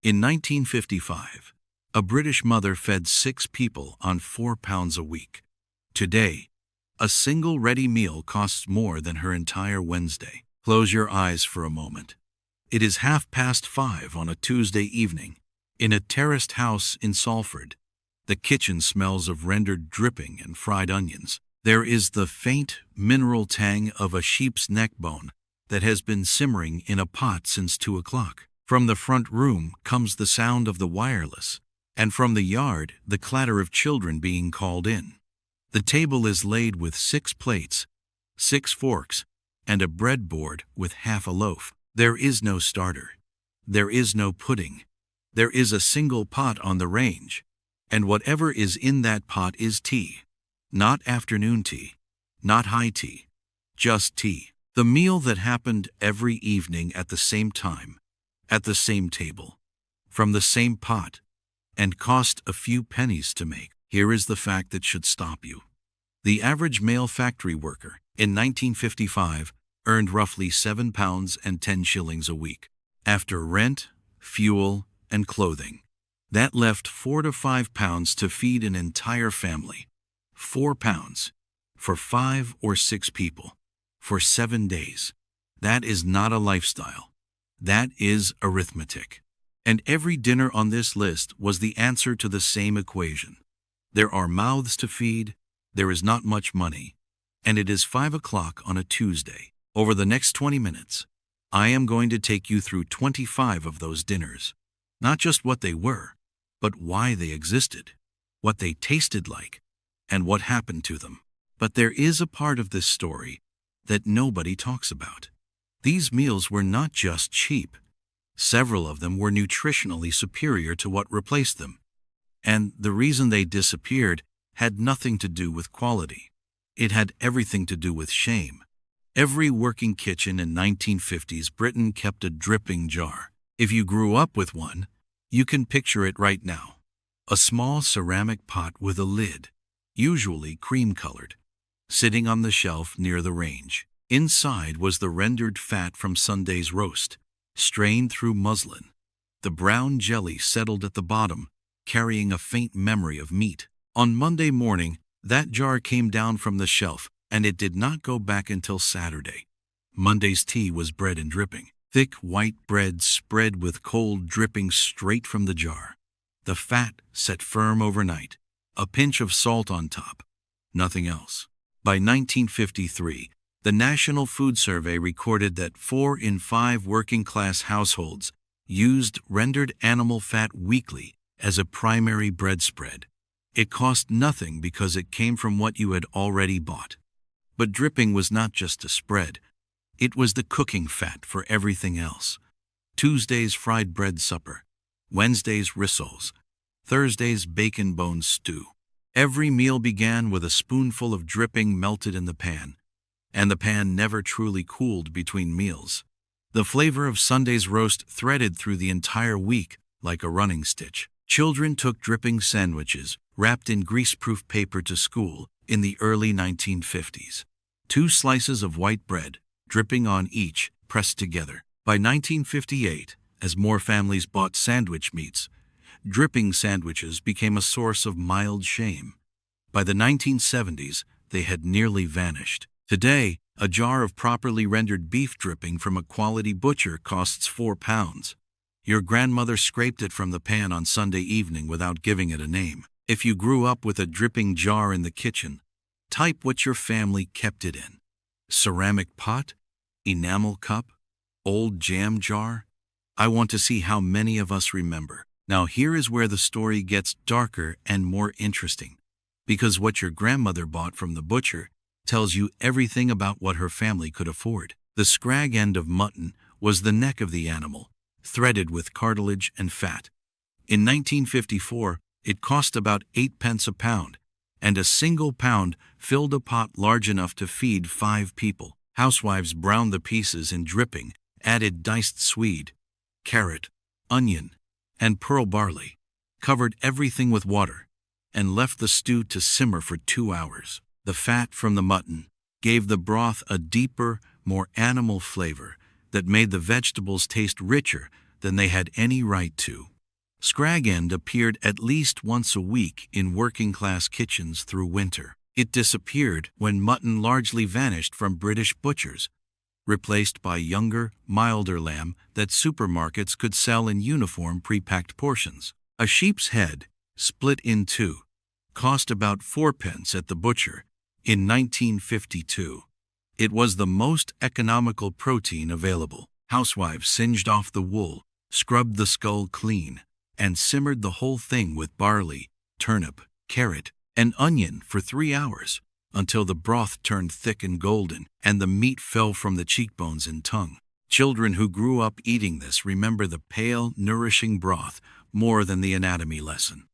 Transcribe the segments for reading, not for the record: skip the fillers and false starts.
In 1955, a British mother fed 6 people on £4 a week. Today, a single ready meal costs more than her entire Wednesday. Close your eyes for a moment. It is 5:30 on a Tuesday evening. In a terraced house in Salford, the kitchen smells of rendered dripping and fried onions. There is the faint mineral tang of a sheep's neck bone that has been simmering in a pot since 2 o'clock. From the front room comes the sound of the wireless, and from the yard the clatter of children being called in. The table is laid with 6 plates, 6 forks, and a breadboard with half a loaf. There is no starter. There is no pudding. There is a single pot on the range, and whatever is in that pot is tea. Not afternoon tea, not high tea, just tea. The meal that happened every evening at the same time, at the same table, from the same pot, and cost a few pennies to make. Here is the fact that should stop you. The average male factory worker in 1955 earned roughly £7.10 a week. After rent, fuel, and clothing, that left £4 to £5 to feed an entire family. £4 for 5 or 6 people for 7 days. That is not a lifestyle. That is arithmetic. And every dinner on this list was the answer to the same equation. There are mouths to feed, there is not much money, and it is 5 o'clock on a Tuesday. Over the next 20 minutes, I am going to take you through 25 of those dinners. Not just what they were, but why they existed, what they tasted like, and what happened to them. But there is a part of this story that nobody talks about. These meals were not just cheap. Several of them were nutritionally superior to what replaced them. And the reason they disappeared had nothing to do with quality. It had everything to do with shame. Every working kitchen in 1950s Britain kept a dripping jar. If you grew up with one, you can picture it right now. A small ceramic pot with a lid, usually cream-colored, sitting on the shelf near the range. Inside was the rendered fat from Sunday's roast, strained through muslin. The brown jelly settled at the bottom, carrying a faint memory of meat. On Monday morning, that jar came down from the shelf, and it did not go back until Saturday. Monday's tea was bread and dripping. Thick white bread spread with cold dripping straight from the jar. The fat set firm overnight. A pinch of salt on top. Nothing else. By 1953, the National Food Survey recorded that 4 in 5 working-class households used rendered animal fat weekly as a primary bread spread. It cost nothing because it came from what you had already bought. But dripping was not just a spread. It was the cooking fat for everything else. Tuesday's fried bread supper, Wednesday's rissoles, Thursday's bacon bone stew. Every meal began with a spoonful of dripping melted in the pan, and the pan never truly cooled between meals. The flavor of Sunday's roast threaded through the entire week like a running stitch. Children took dripping sandwiches wrapped in greaseproof paper to school in the early 1950s. 2 slices of white bread, dripping on each, pressed together. By 1958, as more families bought sandwich meats, dripping sandwiches became a source of mild shame. By the 1970s, they had nearly vanished. Today, a jar of properly rendered beef dripping from a quality butcher costs £4. Your grandmother scraped it from the pan on Sunday evening without giving it a name. If you grew up with a dripping jar in the kitchen, type what your family kept it in. Ceramic pot? Enamel cup? Old jam jar? I want to see how many of us remember. Now here is where the story gets darker and more interesting, because what your grandmother bought from the butcher tells you everything about what her family could afford. The scrag end of mutton was the neck of the animal, threaded with cartilage and fat. In 1954, it cost about 8 pence a pound, and a single pound filled a pot large enough to feed 5 people. Housewives browned the pieces in dripping, added diced swede, carrot, onion, and pearl barley, covered everything with water, and left the stew to simmer for 2 hours. The fat from the mutton gave the broth a deeper, more animal flavor that made the vegetables taste richer than they had any right to. Scrag End appeared at least once a week in working-class kitchens through winter. It disappeared when mutton largely vanished from British butchers, replaced by younger, milder lamb that supermarkets could sell in uniform pre-packed portions. A sheep's head, split in two, cost about 4p at the butcher in 1952. It was the most economical protein available. Housewives singed off the wool, scrubbed the skull clean, and simmered the whole thing with barley, turnip, carrot, and onion for 3 hours, until the broth turned thick and golden, and the meat fell from the cheekbones and tongue. Children who grew up eating this remember the pale, nourishing broth more than the anatomy lesson.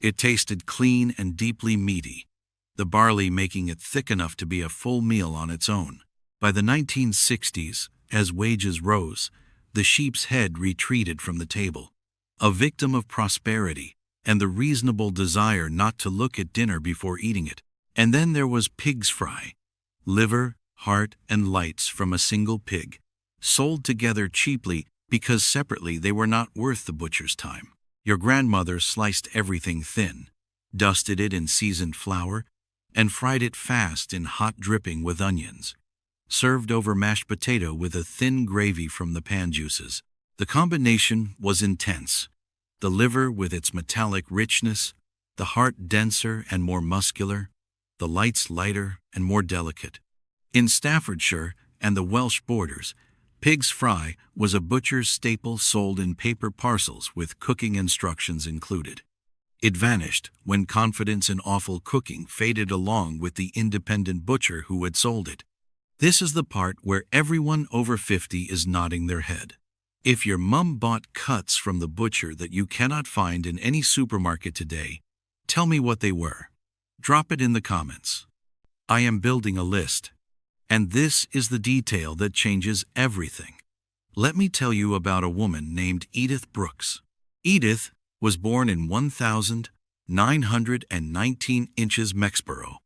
It tasted clean and deeply meaty, the barley making it thick enough to be a full meal on its own. By the 1960s, as wages rose, the sheep's head retreated from the table, a victim of prosperity and the reasonable desire not to look at dinner before eating it. And then there was pig's fry, liver, heart, and lights from a single pig, sold together cheaply because separately they were not worth the butcher's time. Your grandmother sliced everything thin, dusted it in seasoned flour, and fried it fast in hot dripping with onions, served over mashed potato with a thin gravy from the pan juices. The combination was intense, the liver with its metallic richness, the heart denser and more muscular, the lights lighter and more delicate. In Staffordshire and the Welsh borders, pig's fry was a butcher's staple sold in paper parcels with cooking instructions included. It vanished when confidence in awful cooking faded along with the independent butcher who had sold it. This is the part where everyone over 50 is nodding their head. If your mum bought cuts from the butcher that you cannot find in any supermarket today, tell me what they were. Drop it in the comments. I am building a list, and this is the detail that changes everything. Let me tell you about a woman named Edith Brooks. Edith was born in 1919 inches Mexborough,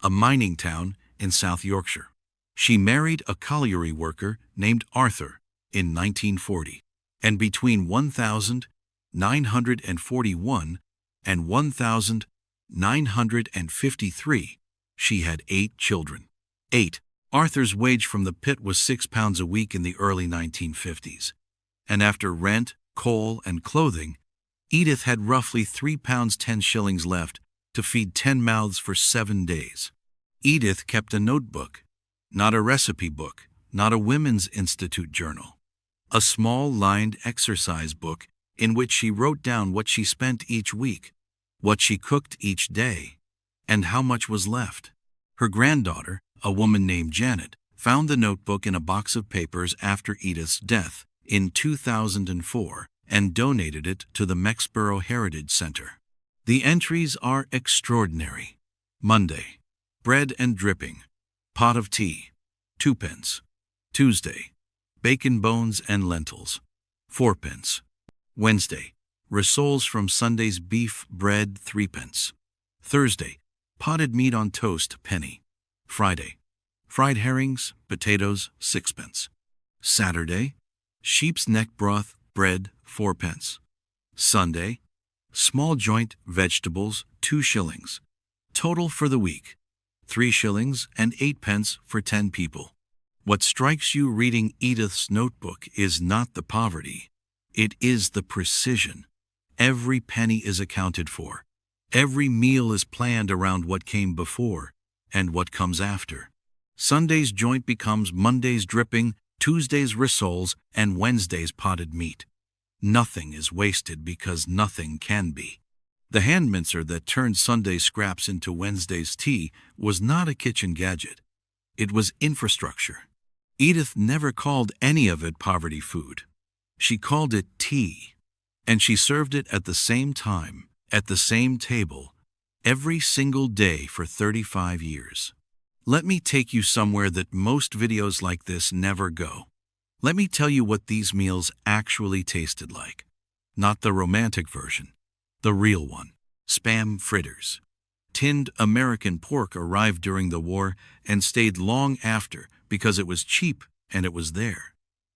a mining town in South Yorkshire. She married a colliery worker named Arthur in 1940, and between 1941 and 1953, she had 8 children. 8. Arthur's wage from the pit was £6 a week in the early 1950s, and after rent, coal, and clothing, Edith had roughly £3 10 shillings left to feed 10 mouths for 7 days. Edith kept a notebook, not a recipe book, not a Women's Institute journal, a small lined exercise book in which she wrote down what she spent each week, what she cooked each day, and how much was left. Her granddaughter, a woman named Janet, found the notebook in a box of papers after Edith's death in 2004 and donated it to the Mexborough Heritage Center. The entries are extraordinary. Monday, bread and dripping, pot of tea, 2p. Tuesday, bacon bones and lentils, 4p. Wednesday, rissoles from Sunday's beef bread, 3p. Thursday, potted meat on toast, penny. Friday, fried herrings, potatoes, 6p. Saturday, sheep's neck broth, bread, 4p. Sunday, small joint vegetables, 2 shillings. Total for the week, 3 shillings and 8p for 10 people. What strikes you reading Edith's notebook is not the poverty, it is the precision. Every penny is accounted for. Every meal is planned around what came before and what comes after. Sunday's joint becomes Monday's dripping, Tuesday's rissoles, and Wednesday's potted meat. Nothing is wasted because nothing can be. The hand mincer that turned Sunday's scraps into Wednesday's tea was not a kitchen gadget. It was infrastructure. Edith never called any of it poverty food. She called it tea, and she served it at the same time, at the same table, every single day for 35 years. Let me take you somewhere that most videos like this never go. Let me tell you what these meals actually tasted like. Not the romantic version, the real one. Spam fritters. Tinned American pork arrived during the war and stayed long after because it was cheap and it was there.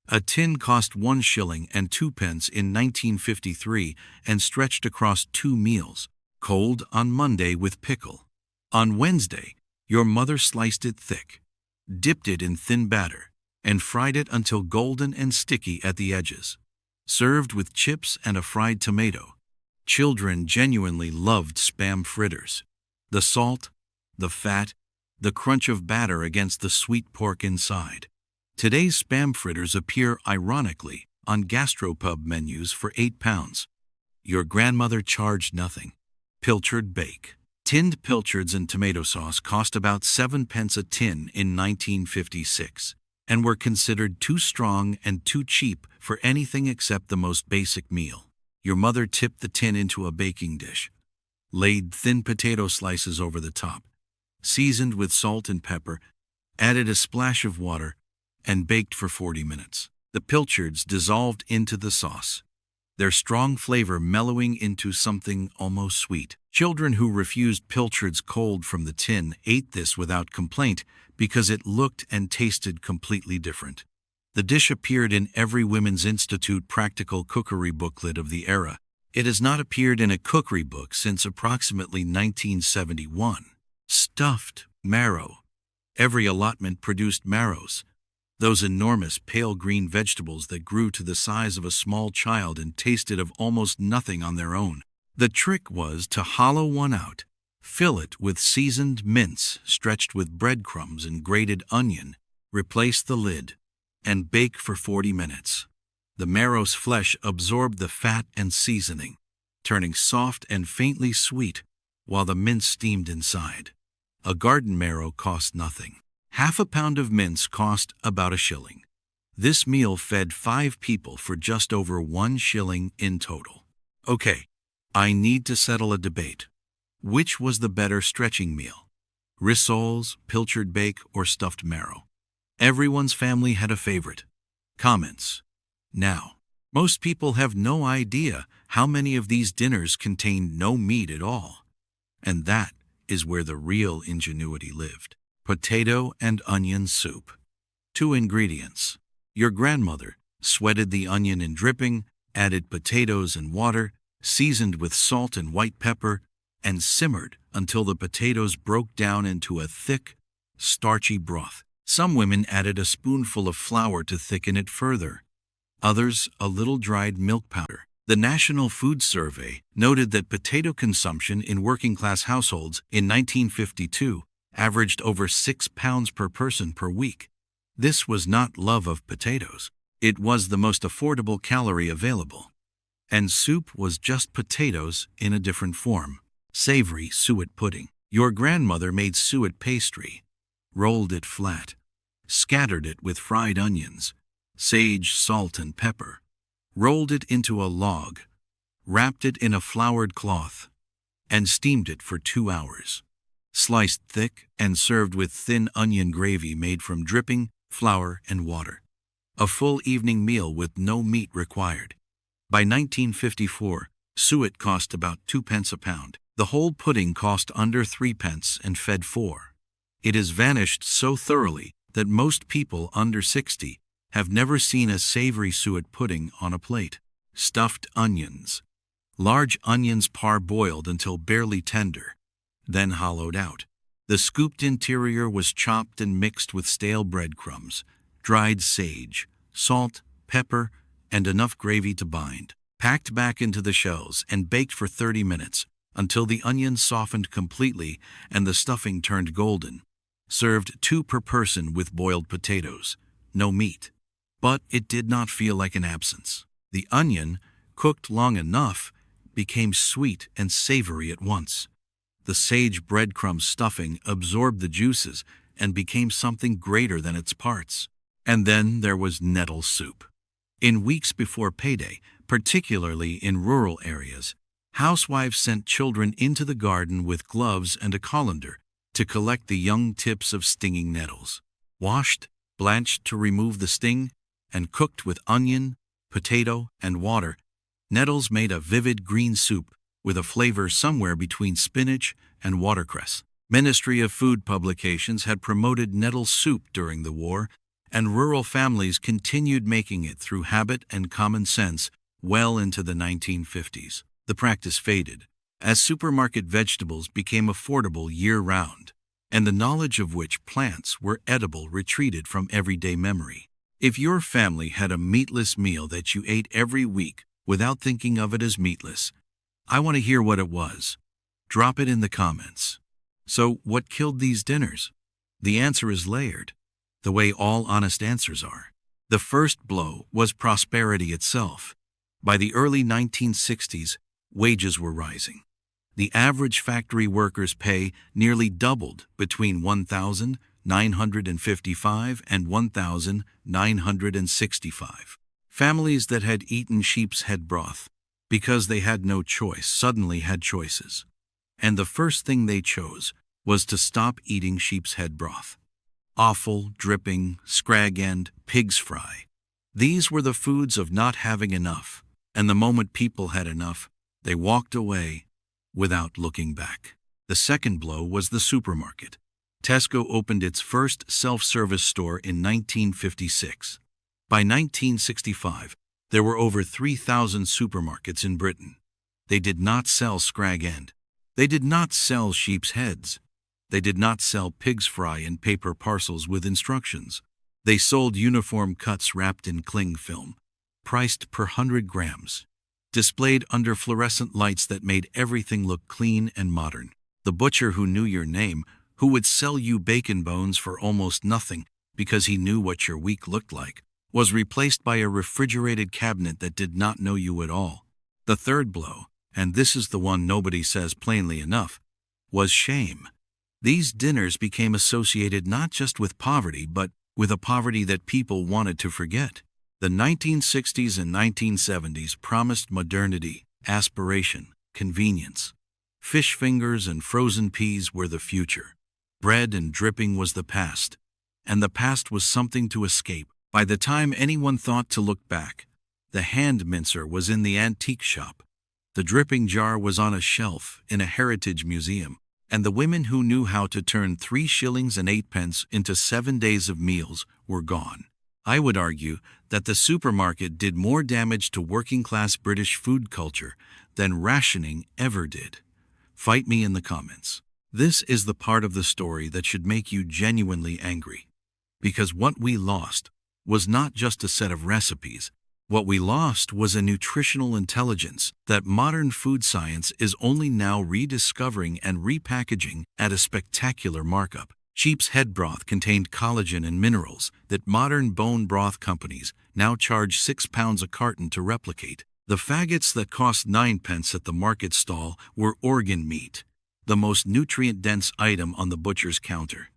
A tin cost 1 shilling and 2 pence in 1953 and stretched across 2 meals, cold on Monday with pickle. On Wednesday, your mother sliced it thick, dipped it in thin batter, and fried it until golden and sticky at the edges. Served with chips and a fried tomato. Children genuinely loved Spam fritters. The salt, the fat, the crunch of batter against the sweet pork inside. Today's Spam fritters appear ironically on gastropub menus for £8. Your grandmother charged nothing. Pilchard bake. Tinned pilchards and tomato sauce cost about 7 pence a tin in 1956 and were considered too strong and too cheap for anything except the most basic meal. Your mother tipped the tin into a baking dish, laid thin potato slices over the top, seasoned with salt and pepper, added a splash of water, and baked for 40 minutes. The pilchards dissolved into the sauce, their strong flavor mellowing into something almost sweet. Children who refused pilchards cold from the tin ate this without complaint because it looked and tasted completely different. The dish appeared in every Women's Institute practical cookery booklet of the era. It has not appeared in a cookery book since approximately 1971. Stuffed marrow. Every allotment produced marrows, those enormous pale green vegetables that grew to the size of a small child and tasted of almost nothing on their own. The trick was to hollow one out, fill it with seasoned mince stretched with breadcrumbs and grated onion, replace the lid, and bake for 40 minutes. The marrow's flesh absorbed the fat and seasoning, turning soft and faintly sweet while the mince steamed inside. A garden marrow cost nothing. Half a pound of mince cost about £1. This meal fed 5 people for just over 1 shilling in total. Okay, I need to settle a debate. Which was the better stretching meal? Rissoles, pilchard bake, or stuffed marrow? Everyone's family had a favorite. Comments. Now, most people have no idea how many of these dinners contained no meat at all. And that is where the real ingenuity lived. Potato and onion soup. 2 ingredients. Your grandmother sweated the onion in dripping, added potatoes and water, seasoned with salt and white pepper, and simmered until the potatoes broke down into a thick, starchy broth. Some women added a spoonful of flour to thicken it further. Others, a little dried milk powder. The National Food Survey noted that potato consumption in working-class households in 1952 averaged over 6 pounds per person per week. This was not love of potatoes. It was the most affordable calorie available. And soup was just potatoes in a different form. Savory suet pudding. Your grandmother made suet pastry, rolled it flat, scattered it with fried onions, sage, salt, and pepper, rolled it into a log, wrapped it in a floured cloth, and steamed it for 2 hours. Sliced thick and served with thin onion gravy made from dripping, flour, and water. A full evening meal with no meat required. By 1954, suet cost about 2 pence a pound. The whole pudding cost under 3 pence and fed 4. It has vanished so thoroughly that most people under 60 have never seen a savory suet pudding on a plate. Stuffed onions. Large onions parboiled until barely tender, then hollowed out. The scooped interior was chopped and mixed with stale breadcrumbs, dried sage, salt, pepper, and enough gravy to bind. Packed back into the shells and baked for 30 minutes until the onions softened completely and the stuffing turned golden. Served 2 per person with boiled potatoes, no meat. But it did not feel like an absence. The onion, cooked long enough, became sweet and savory at once. The sage breadcrumb stuffing absorbed the juices and became something greater than its parts. And then there was nettle soup. In weeks before payday, particularly in rural areas, housewives sent children into the garden with gloves and a colander to collect the young tips of stinging nettles. Washed, blanched to remove the sting, and cooked with onion, potato, and water, nettles made a vivid green soup with a flavor somewhere between spinach and watercress. Ministry of Food publications had promoted nettle soup during the war and rural families continued making it through habit and common sense well into the 1950s. The practice faded as supermarket vegetables became affordable year-round, and the knowledge of which plants were edible retreated from everyday memory. If your family had a meatless meal that you ate every week without thinking of it as meatless, I want to hear what it was. Drop it in the comments. So, what killed these dinners? The answer is layered, the way all honest answers are. The first blow was prosperity itself. By the early 1960s, wages were rising. The average factory worker's pay nearly doubled between $1,955 and $1,965. Families that had eaten sheep's head broth because they had no choice suddenly had choices. And the first thing they chose was to stop eating sheep's head broth. Offal, dripping, scrag end, pig's fry. These were the foods of not having enough, and the moment people had enough, they walked away without looking back. The second blow was the supermarket. Tesco opened its first self-service store in 1956. By 1965, there were over 3,000 supermarkets in Britain. They did not sell scrag end. They did not sell sheep's heads. They did not sell pig's fry in paper parcels with instructions. They sold uniform cuts wrapped in cling film, priced per 100 grams, displayed under fluorescent lights that made everything look clean and modern. The butcher who knew your name, who would sell you bacon bones for almost nothing because he knew what your week looked like, was replaced by a refrigerated cabinet that did not know you at all. The third blow, and this is the one nobody says plainly enough, was shame. These dinners became associated not just with poverty, but with a poverty that people wanted to forget. The 1960s and 1970s promised modernity, aspiration, convenience. Fish fingers and frozen peas were the future. Bread and dripping was the past. And the past was something to escape. By the time anyone thought to look back, the hand mincer was in the antique shop. The dripping jar was on a shelf in a heritage museum. And the women who knew how to turn 3 shillings and 8 pence into 7 days of meals were gone. I would argue that the supermarket did more damage to working-class British food culture than rationing ever did. Fight me in the comments. This is the part of the story that should make you genuinely angry. Because what we lost was not just a set of recipes. What we lost was a nutritional intelligence that modern food science is only now rediscovering and repackaging at a spectacular markup. Sheep's head broth contained collagen and minerals that modern bone broth companies now charge £6 a carton to replicate. The faggots that cost 9 pence at the market stall were organ meat, the most nutrient-dense item on the butcher's counter.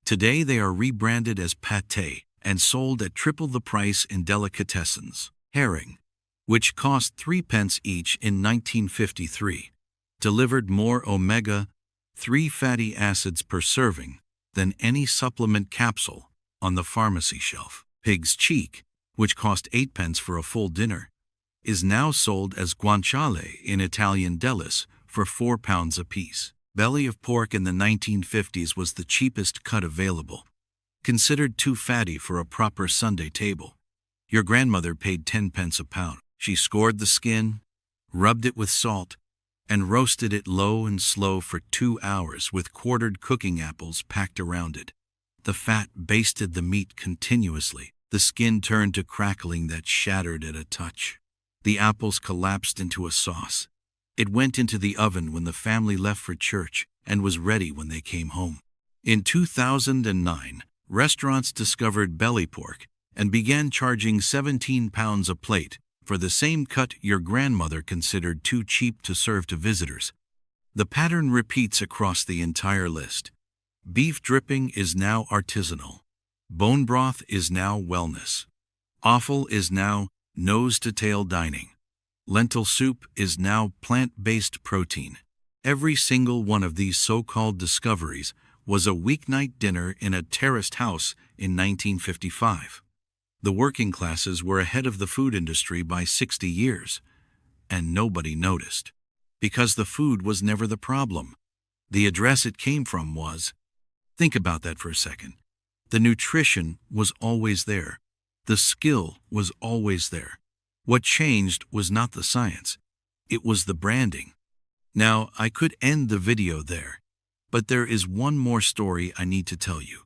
Today they are rebranded as pâté and sold at triple the price in delicatessens. Herring, which cost 3 pence each in 1953, delivered more omega-3 fatty acids per serving than any supplement capsule on the pharmacy shelf. Pig's cheek, which cost 8 pence for a full dinner, is now sold as guanciale in Italian delis for £4 apiece. Belly of pork in the 1950s was the cheapest cut available, considered too fatty for a proper Sunday table. Your grandmother paid 10 pence a pound. She scored the skin, rubbed it with salt, and roasted it low and slow for 2 hours with quartered cooking apples packed around it. The fat basted the meat continuously. The skin turned to crackling that shattered at a touch. The apples collapsed into a sauce. It went into the oven when the family left for church and was ready when they came home. In 2009, restaurants discovered belly pork and began charging £17 a plate for the same cut your grandmother considered too cheap to serve to visitors. The pattern repeats across the entire list. Beef dripping is now artisanal. Bone broth is now wellness. Offal is now nose-to-tail dining. Lentil soup is now plant-based protein. Every single one of these so-called discoveries was a weeknight dinner in a terraced house in 1955. The working classes were ahead of the food industry by 60 years, and nobody noticed. Because the food was never the problem. The address it came from was. Think about that for a second. The nutrition was always there. The skill was always there. What changed was not the science. It was the branding. Now, I could end the video there, but there is one more story I need to tell you.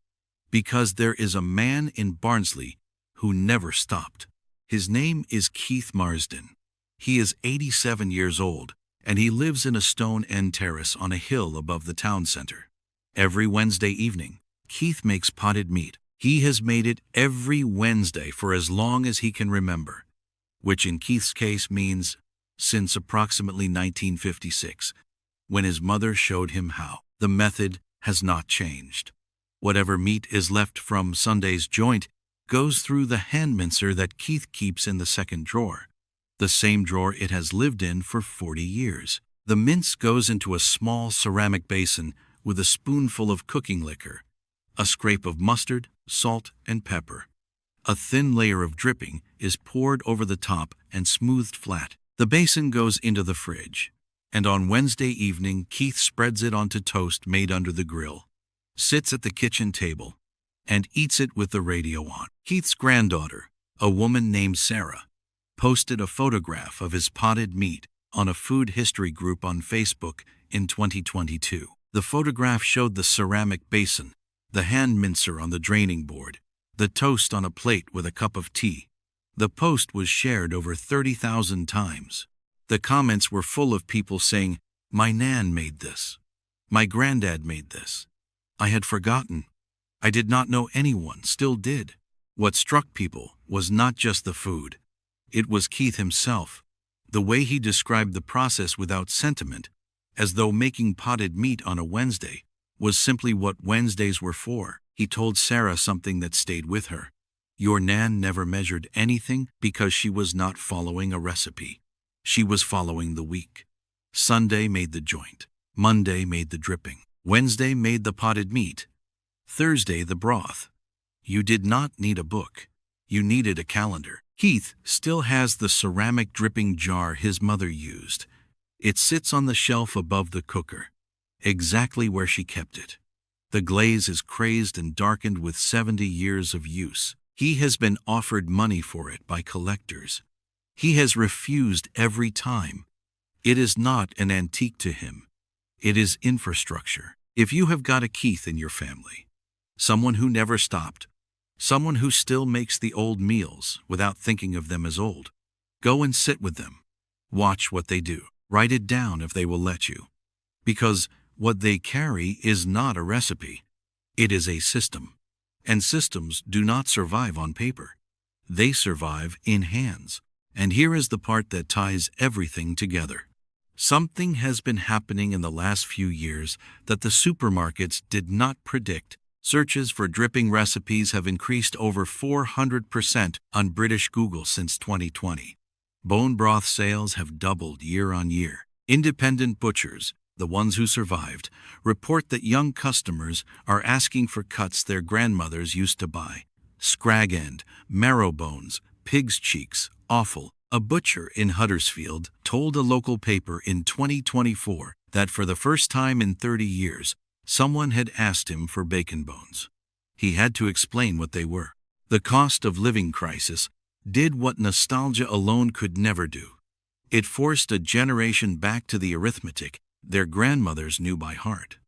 Because there is a man in Barnsley who never stopped. His name is Keith Marsden. He is 87 years old, and he lives in a stone end terrace on a hill above the town center. Every Wednesday evening, Keith makes potted meat. He has made it every Wednesday for as long as he can remember, which in Keith's case means since approximately 1956, when his mother showed him how. The method has not changed. Whatever meat is left from Sunday's joint goes through the hand mincer that Keith keeps in the second drawer, the same drawer it has lived in for 40 years. The mince goes into a small ceramic basin with a spoonful of cooking liquor, a scrape of mustard, salt, and pepper. A thin layer of dripping is poured over the top and smoothed flat. The basin goes into the fridge, and on Wednesday evening Keith spreads it onto toast made under the grill, sits at the kitchen table, and eats it with the radio on. Keith's granddaughter, a woman named Sarah, posted a photograph of his potted meat on a food history group on Facebook in 2022. The photograph showed the ceramic basin, the hand mincer on the draining board, the toast on a plate with a cup of tea. The post was shared over 30,000 times. The comments were full of people saying, "My nan made this. My granddad made this. I had forgotten. I did not know anyone still did." What struck people was not just the food. It was Keith himself, the way he described the process without sentiment, as though making potted meat on a Wednesday was simply what Wednesdays were for. He told Sarah something that stayed with her. "Your nan never measured anything because she was not following a recipe. She was following the week. Sunday made the joint. Monday made the dripping. Wednesday made the potted meat. Thursday the broth. You did not need a book. You needed a calendar." Keith still has the ceramic dripping jar his mother used. It sits on the shelf above the cooker, exactly where she kept it. The glaze is crazed and darkened with 70 years of use. He has been offered money for it by collectors. He has refused every time. It is not an antique to him. It is infrastructure. If you have got a Keith in your family, someone who never stopped, someone who still makes the old meals without thinking of them as old, go and sit with them. Watch what they do. Write it down if they will let you. Because what they carry is not a recipe. It is a system. And systems do not survive on paper. They survive in hands. And here is the part that ties everything together. Something has been happening in the last few years that the supermarkets did not predict. Searches for dripping recipes have increased over 400% on British Google since 2020. Bone broth sales have doubled year on year. Independent butchers, the ones who survived, report that young customers are asking for cuts their grandmothers used to buy. Scrag end, marrow bones, pig's cheeks, offal. A butcher in Huddersfield told a local paper in 2024 that for the first time in 30 years, someone had asked him for bacon bones. He had to explain what they were. The cost of living crisis did what nostalgia alone could never do. It forced a generation back to the arithmetic their grandmothers knew by heart.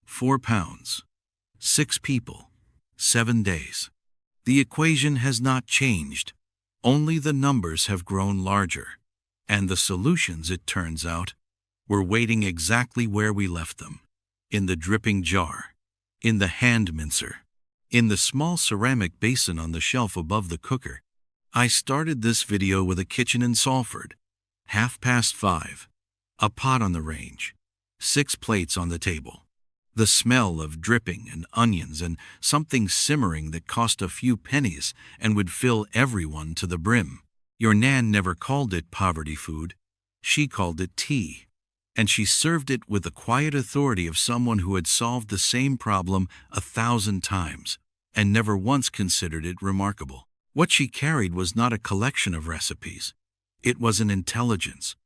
4 pounds, 6 people, 7 days. The equation has not changed. Only the numbers have grown larger. And the solutions, it turns out, were waiting exactly where we left them. In the dripping jar, in the hand mincer, in the small ceramic basin on the shelf above the cooker. I started this video with a kitchen in Salford. 5:30, a pot on the range, 6 plates on the table. The smell of dripping and onions and something simmering that cost a few pennies and would fill everyone to the brim. Your nan never called it poverty food. She called it tea. And she served it with the quiet authority of someone who had solved the same problem 1,000 times and never once considered it remarkable. What she carried was not a collection of recipes. It was an intelligence,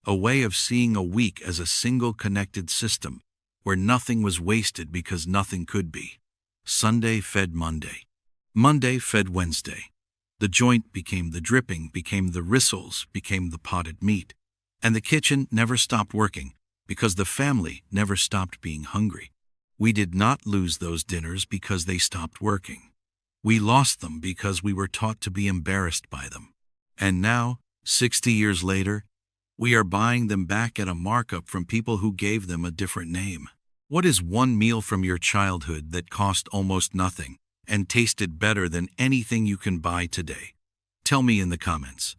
a way of seeing a week as a single connected system, where nothing was wasted because nothing could be. Sunday fed Monday. Monday fed Wednesday. The joint became the dripping, became the rissoles, became the potted meat. And the kitchen never stopped working because the family never stopped being hungry. We did not lose those dinners because they stopped working. We lost them because we were taught to be embarrassed by them. And now, 60 years later, we are buying them back at a markup from people who gave them a different name. What is one meal from your childhood that cost almost nothing and tasted better than anything you can buy today? Tell me in the comments.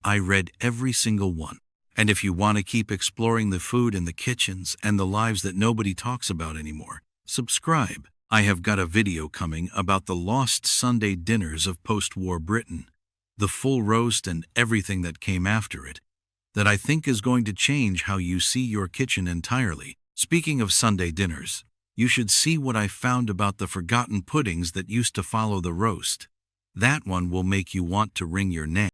I read every single one. And if you want to keep exploring the food in the kitchens and the lives that nobody talks about anymore, subscribe. I have got a video coming about the lost Sunday dinners of post-war Britain, the full roast and everything that came after it, that I think is going to change how you see your kitchen entirely. Speaking of Sunday dinners, you should see what I found about the forgotten puddings that used to follow the roast. That one will make you want to wring your neck.